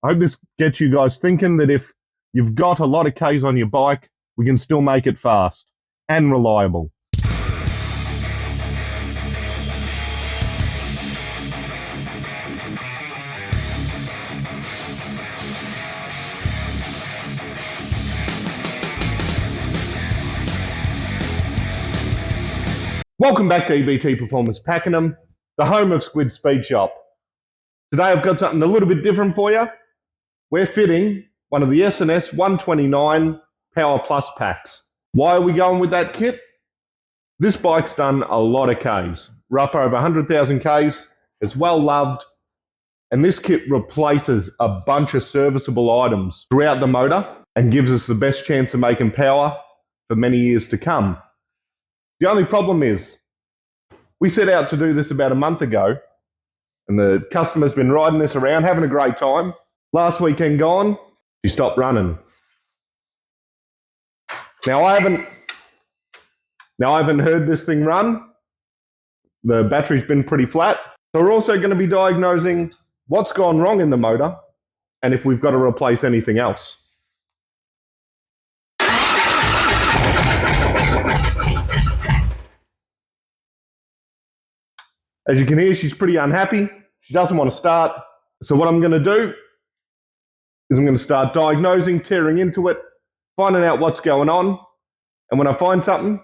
I hope this gets you guys thinking that if you've got a lot of Ks on your bike, we can still make it fast and reliable. Welcome back to EBT Performance Pakenham, the home of Squid Speed Shop. Today I've got something a little bit different for you. We're fitting one of the S&S 129 Power Plus packs. Why are we going with that kit? This bike's done a lot of Ks. We're up over 100,000 Ks. It's well loved. And this kit replaces a bunch of serviceable items throughout the motor and gives us the best chance of making power for many years to come. The only problem is, we set out to do this about a month ago, and the customer's been riding this around, having a great time. Last weekend gone, she stopped running. Now I haven't heard this thing run. The battery's been pretty flat. So we're also going to be diagnosing what's gone wrong in the motor and if we've got to replace anything else. As you can hear, she's pretty unhappy. She doesn't want to start. So what I'm going to do is I'm going to start diagnosing, tearing into it, finding out what's going on. And when I find something,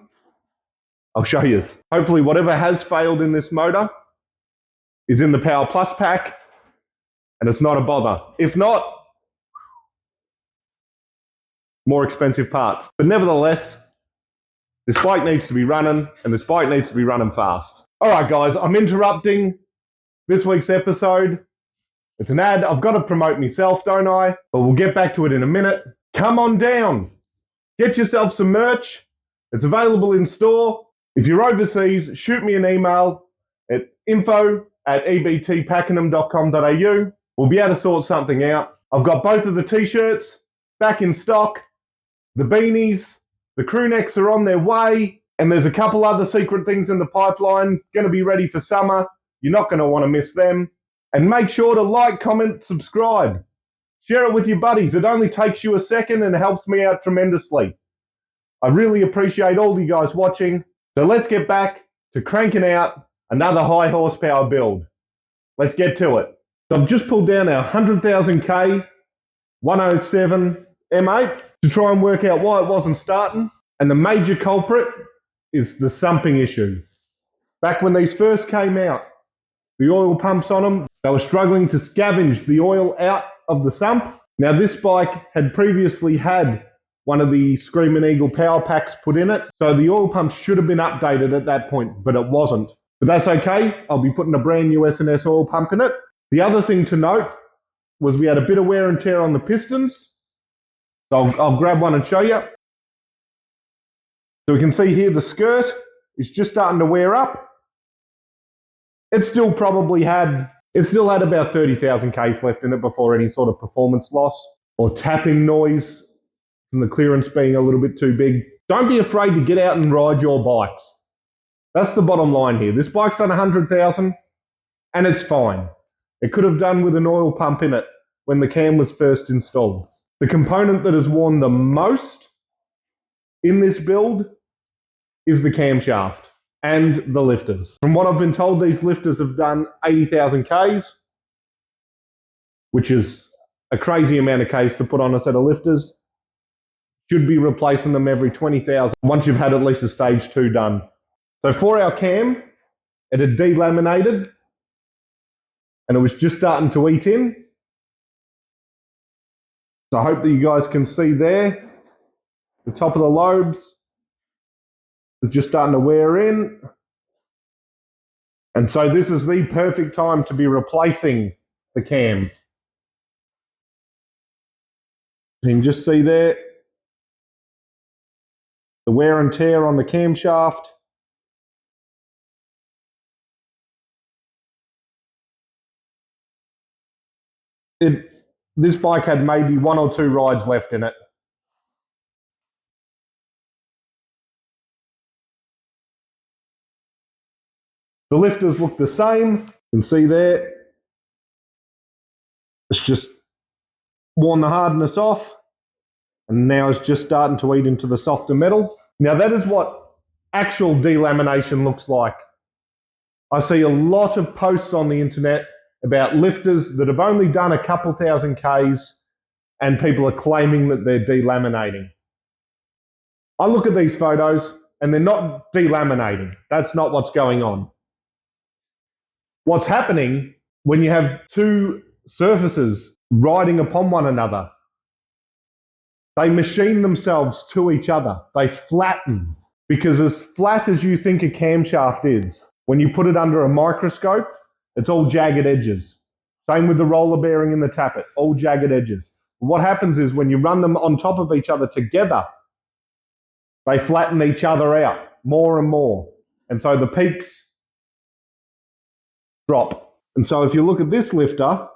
I'll show you. Hopefully whatever has failed in this motor is in the Power Plus pack and it's not a bother. If not, more expensive parts. But nevertheless, this bike needs to be running and this bike needs to be running fast. All right, guys, I'm interrupting this week's episode. It's an ad. I've got to promote myself, don't I? But we'll get back to it in a minute. Come on down. Get yourself some merch. It's available in store. If you're overseas, shoot me an email at info@ebtpakenham.com.au. We'll be able to sort something out. I've got both of the t-shirts back in stock. The beanies, the crew necks are on their way. And there's a couple other secret things in the pipeline, going to be ready for summer. You're not going to want to miss them. And make sure to like, comment, subscribe. Share it with your buddies. It only takes you a second and helps me out tremendously. I really appreciate all you guys watching. So let's get back to cranking out another high horsepower build. Let's get to it. So I've just pulled down our 100,000 K 107 M8 to try and work out why it wasn't starting. And the major culprit is the sumping issue. Back when these first came out, the oil pumps on them, they were struggling to scavenge the oil out of the sump. Now this bike had previously had one of the Screaming Eagle power packs put in it, so the oil pump should have been updated at that point, but it wasn't. But that's okay, I'll be putting a brand new S&S oil pump in it. The other thing to note was we had a bit of wear and tear on the pistons. So I'll grab one and show you. So we can see here the skirt is just starting to wear up. It still had about 30,000 Ks left in it before any sort of performance loss or tapping noise from the clearance being a little bit too big. Don't be afraid to get out and ride your bikes. That's the bottom line here. This bike's done 100,000 and it's fine. It could have done with an oil pump in it when the cam was first installed. The component that has worn the most in this build is the camshaft and the lifters. From what I've been told, these lifters have done 80,000 Ks, which is a crazy amount of Ks to put on a set of lifters. Should be replacing them every 20,000 once you've had at least a stage 2 done. So for our cam, it had delaminated and it was just starting to eat in. So I hope that you guys can see there, the top of the lobes is just starting to wear in. And so this is the perfect time to be replacing the cam. You can just see there the wear and tear on the camshaft. This bike had maybe 1 or 2 rides left in it. The lifters look the same. You can see there. It's just worn the hardness off, and now it's just starting to eat into the softer metal. Now that is what actual delamination looks like. I see a lot of posts on the internet about lifters that have only done a couple thousand Ks and people are claiming that they're delaminating. I look at these photos and they're not delaminating. That's not what's going on. What's happening when you have two surfaces riding upon one another, they machine themselves to each other. They flatten, because as flat as you think a camshaft is, when you put it under a microscope, it's all jagged edges. Same with the roller bearing and the tappet, all jagged edges. What happens is when you run them on top of each other together, they flatten each other out more and more. And so the peaks drop. And so if you look at this lifter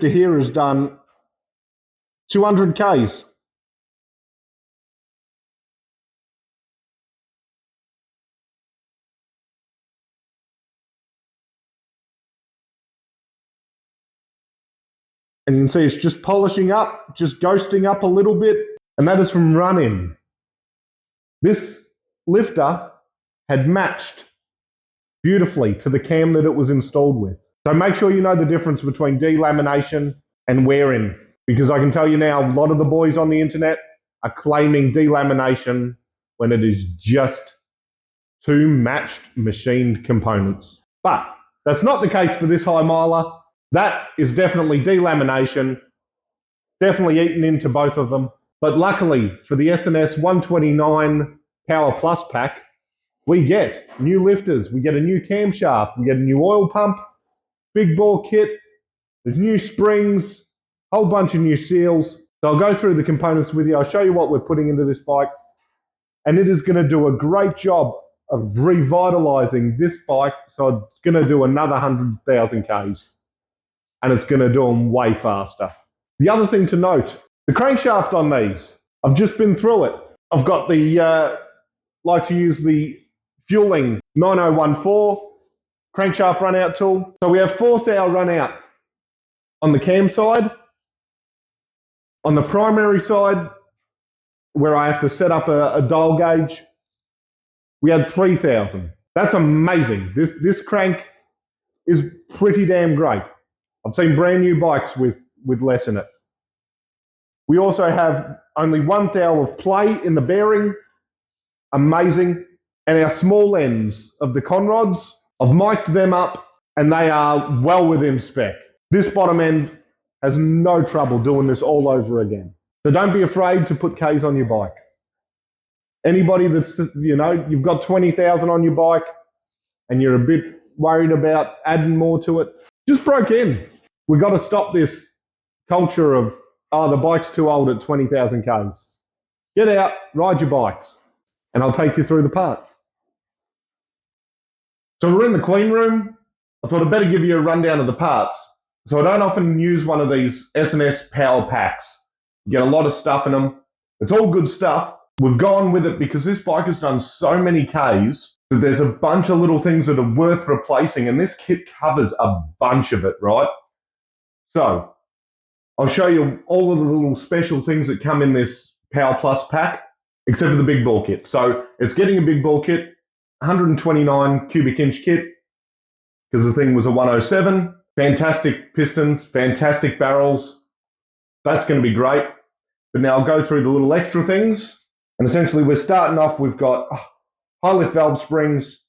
here has done 200 Ks. And you can see it's just polishing up, just ghosting up a little bit, and that is from run-in. This lifter had matched beautifully to the cam that it was installed with. So make sure you know the difference between delamination and wear-in, because I can tell you now, a lot of the boys on the internet are claiming delamination when it is just two matched machined components. But that's not the case for this high miler. That is definitely delamination, definitely eaten into both of them. But luckily for the S&S 129 Power Plus pack, we get new lifters, we get a new camshaft, we get a new oil pump, big bore kit, there's new springs, whole bunch of new seals. So I'll go through the components with you. I'll show you what we're putting into this bike. And it is going to do a great job of revitalizing this bike. So it's going to do another 100,000 Ks. And it's going to do them way faster. The other thing to note, the crankshaft on these, I've just been through it. I've got the, like to use the Fueling 9014 crankshaft run out tool. So we have 4th hour run out on the cam side. On the primary side, where I have to set up a dial gauge, we had 3,000. That's amazing. This crank is pretty damn great. I've seen brand new bikes with less in it. We also have only 1 thou of play in the bearing. Amazing. And our small ends of the conrods, I've mic'd them up and they are well within spec. This bottom end has no trouble doing this all over again. So don't be afraid to put Ks on your bike. Anybody that's, you've got 20,000 on your bike and you're a bit worried about adding more to it, just broke in. We've got to stop this culture of, the bike's too old at 20,000 Ks. Get out, ride your bikes, and I'll take you through the parts. So we're in the clean room. I thought I'd better give you a rundown of the parts. So I don't often use one of these S&S power packs. You get a lot of stuff in them. It's all good stuff. We've gone with it because this bike has done so many Ks that there's a bunch of little things that are worth replacing, and this kit covers a bunch of it, right? So I'll show you all of the little special things that come in this Power Plus pack, except for the big bore kit. So it's getting a big bore kit, 129 cubic inch kit, because the thing was a 107. Fantastic pistons, fantastic barrels. That's going to be great. But now I'll go through the little extra things. And essentially we're starting off, we've got high lift valve springs,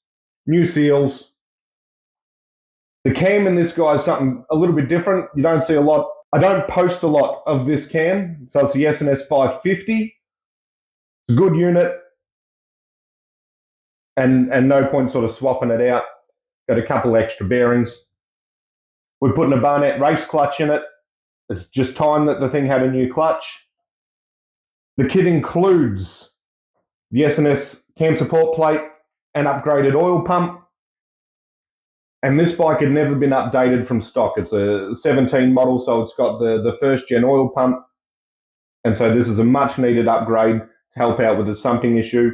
new seals. The cam in this guy is something a little bit different. You don't see a lot. I don't post a lot of this cam. So it's the S&S 550. It's a good unit. And no point sort of swapping it out. Got a couple extra bearings. We're putting a Barnett race clutch in it. It's just time that the thing had a new clutch. The kit includes the S&S cam support plate and upgraded oil pump. And this bike had never been updated from stock. It's a 17 model, so it's got the first gen oil pump. And so this is a much needed upgrade to help out with the sumping issue.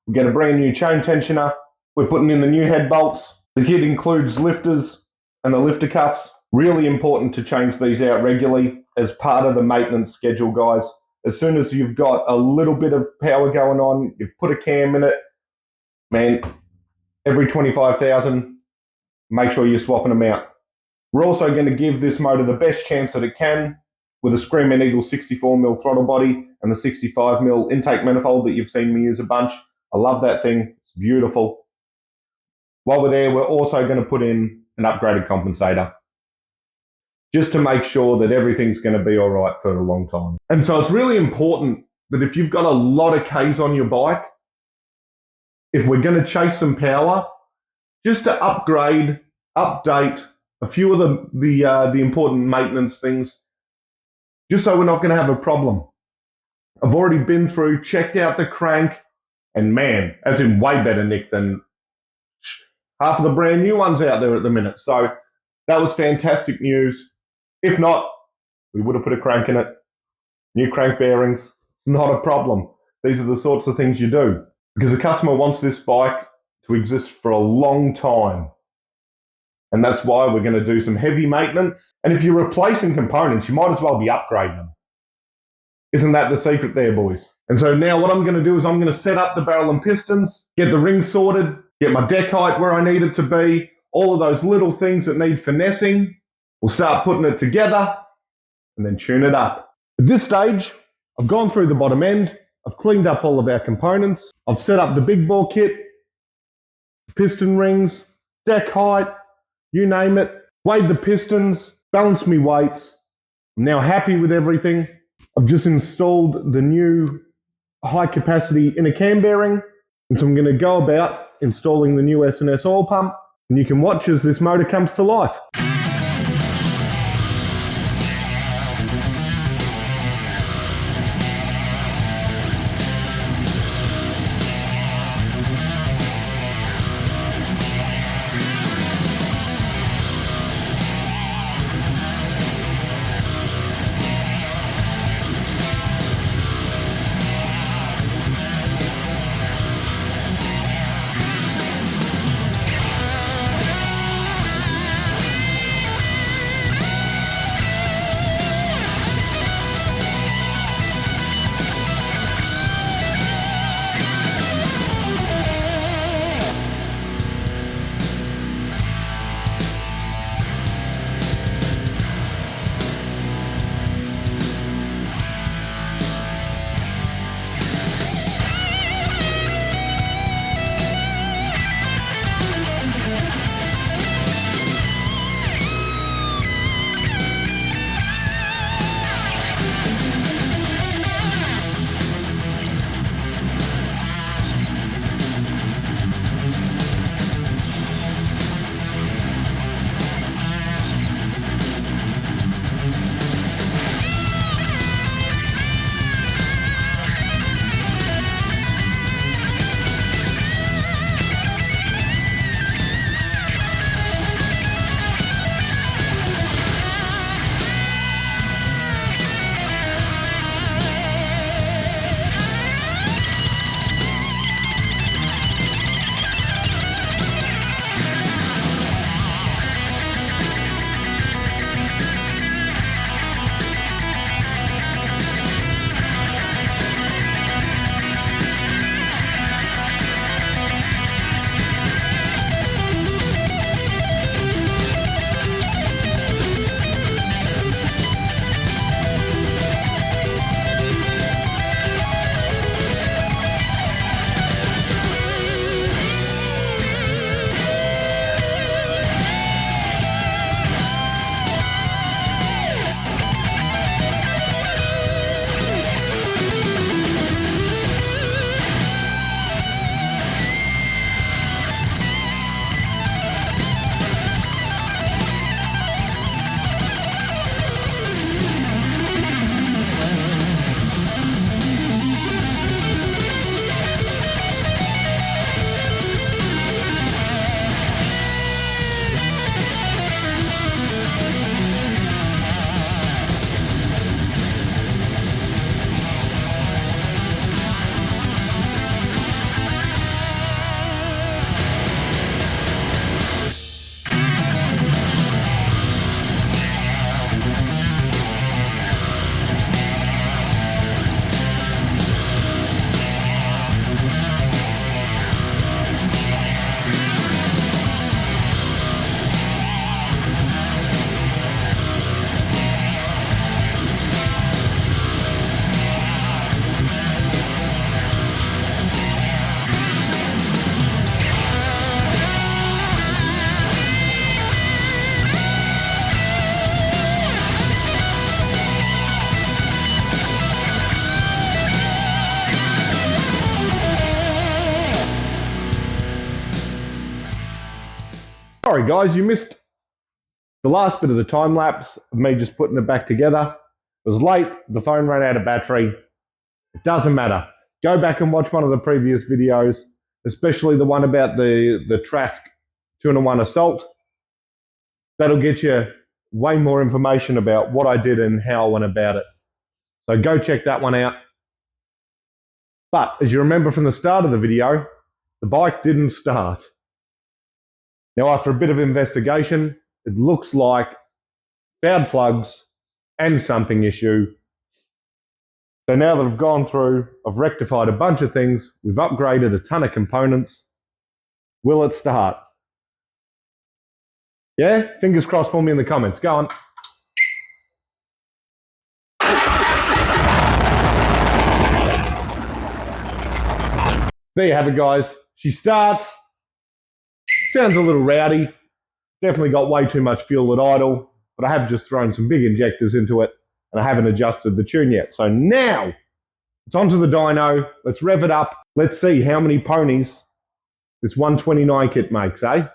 We get a brand new chain tensioner. We're putting in the new head bolts. The kit includes lifters and the lifter cuffs. Really important to change these out regularly as part of the maintenance schedule, guys. As soon as you've got a little bit of power going on, you've put a cam in it, man, every 25,000, make sure you're swapping them out. We're also going to give this motor the best chance that it can with a Screaming Eagle 64mm throttle body and the 65mm intake manifold that you've seen me use a bunch. I love that thing. It's beautiful. While we're there, we're also going to put in an upgraded compensator just to make sure that everything's going to be all right for a long time. And so it's really important that if you've got a lot of Ks on your bike, if we're going to chase some power, just to upgrade, update a few of the important maintenance things, just so we're not going to have a problem. I've already been through, checked out the crank, and man, as in way better nick than half of the brand new ones out there at the minute. So that was fantastic news. If not, we would have put a crank in it. New crank bearings, not a problem. These are the sorts of things you do because the customer wants this bike to exist for a long time. And that's why we're going to do some heavy maintenance. And if you're replacing components, you might as well be upgrading them. Isn't that the secret there, boys? And so now what I'm going to do is I'm going to set up the barrel and pistons, get the rings sorted, get my deck height where I need it to be, all of those little things that need finessing. We'll start putting it together and then tune it up. At this stage, I've gone through the bottom end. I've cleaned up all of our components. I've set up the big bore kit, piston rings, deck height, you name it. Weighed the pistons, balanced me weights. I'm now happy with everything. I've just installed the new high capacity inner cam bearing. And so I'm going to go about installing the new S&S oil pump. And you can watch as this motor comes to life. Sorry guys, you missed the last bit of the time lapse of me just putting it back together. It was late, the phone ran out of battery. It doesn't matter. Go back and watch one of the previous videos, especially the one about the Trask 2-in-1 Assault. That'll get you way more information about what I did and how I went about it. So go check that one out. But as you remember from the start of the video, the bike didn't start. Now after a bit of investigation, it looks like bad plugs and something issue. So now that I've gone through, I've rectified a bunch of things, we've upgraded a ton of components. Will it start? Yeah? Fingers crossed for me in the comments. Go on. There you have it, guys. She starts. Sounds a little rowdy. Definitely got way too much fuel at idle, but I have just thrown some big injectors into it and I haven't adjusted the tune yet. So now it's onto the dyno. Let's rev it up. Let's see how many ponies this 129 kit makes, eh?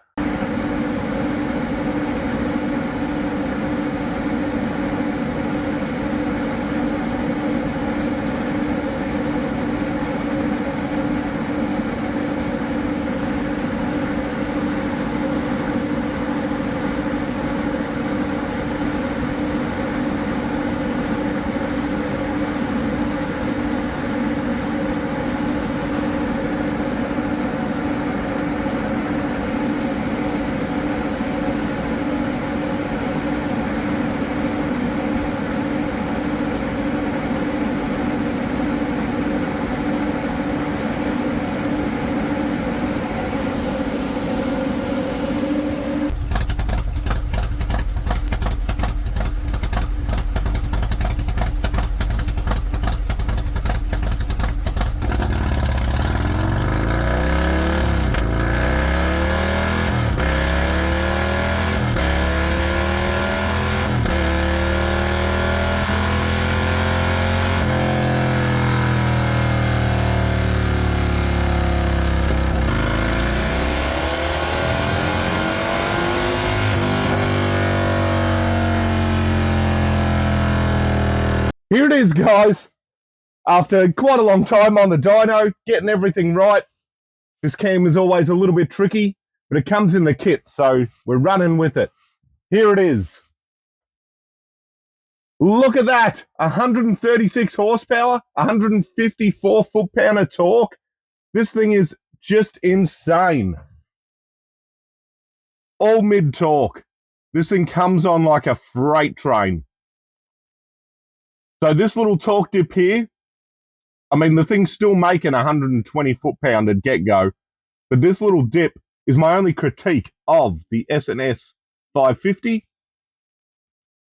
Here it is, guys. After quite a long time on the dyno, getting everything right. This cam is always a little bit tricky, but it comes in the kit, so we're running with it. Here it is. Look at that. 136 horsepower, 154 foot-pound of torque. This thing is just insane. All mid-torque. This thing comes on like a freight train. So this little torque dip here, I mean, the thing's still making 120 foot-pound at get-go, but this little dip is my only critique of the S&S 550.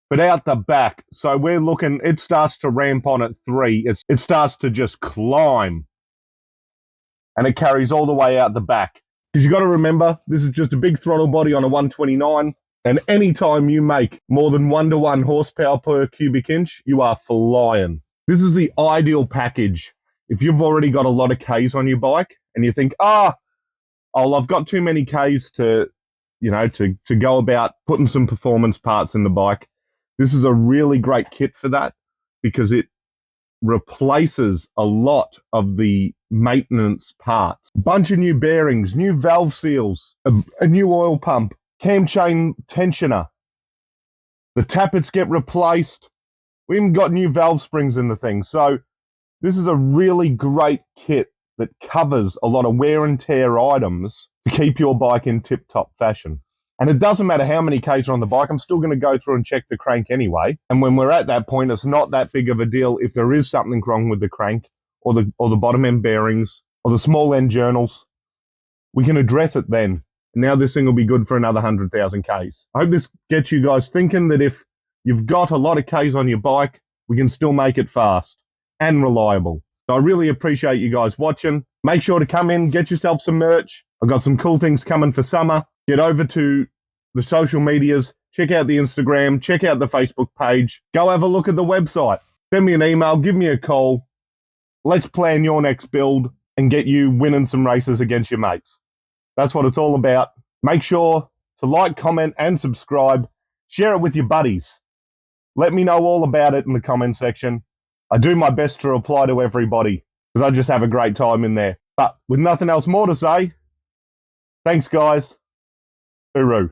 But out the back, so we're looking, it starts to ramp on at 3. It starts to just climb. And it carries all the way out the back. Because you got to remember, this is just a big throttle body on a 129. And anytime you make more than 1-to-1 horsepower per cubic inch, you are flying. This is the ideal package. If you've already got a lot of Ks on your bike and you think, oh, I've got too many Ks to go about putting some performance parts in the bike. This is a really great kit for that because it replaces a lot of the maintenance parts. Bunch of new bearings, new valve seals, a new oil pump, cam chain tensioner. The tappets get replaced. We even got new valve springs in the thing. So this is a really great kit that covers a lot of wear and tear items to keep your bike in tip-top fashion. And it doesn't matter how many Ks are on the bike, I'm still going to go through and check the crank anyway. And when we're at that point, it's not that big of a deal if there is something wrong with the crank or the bottom end bearings or the small end journals. We can address it then. Now this thing will be good for another 100,000 Ks. I hope this gets you guys thinking that if you've got a lot of Ks on your bike, we can still make it fast and reliable. So I really appreciate you guys watching. Make sure to come in, get yourself some merch. I've got some cool things coming for summer. Get over to the social medias, check out the Instagram, check out the Facebook page. Go have a look at the website. Send me an email, give me a call. Let's plan your next build and get you winning some races against your mates. That's what it's all about. Make sure to like, comment, and subscribe. Share it with your buddies. Let me know all about it in the comment section. I do my best to reply to everybody because I just have a great time in there. But with nothing else more to say, thanks, guys. Hooroo.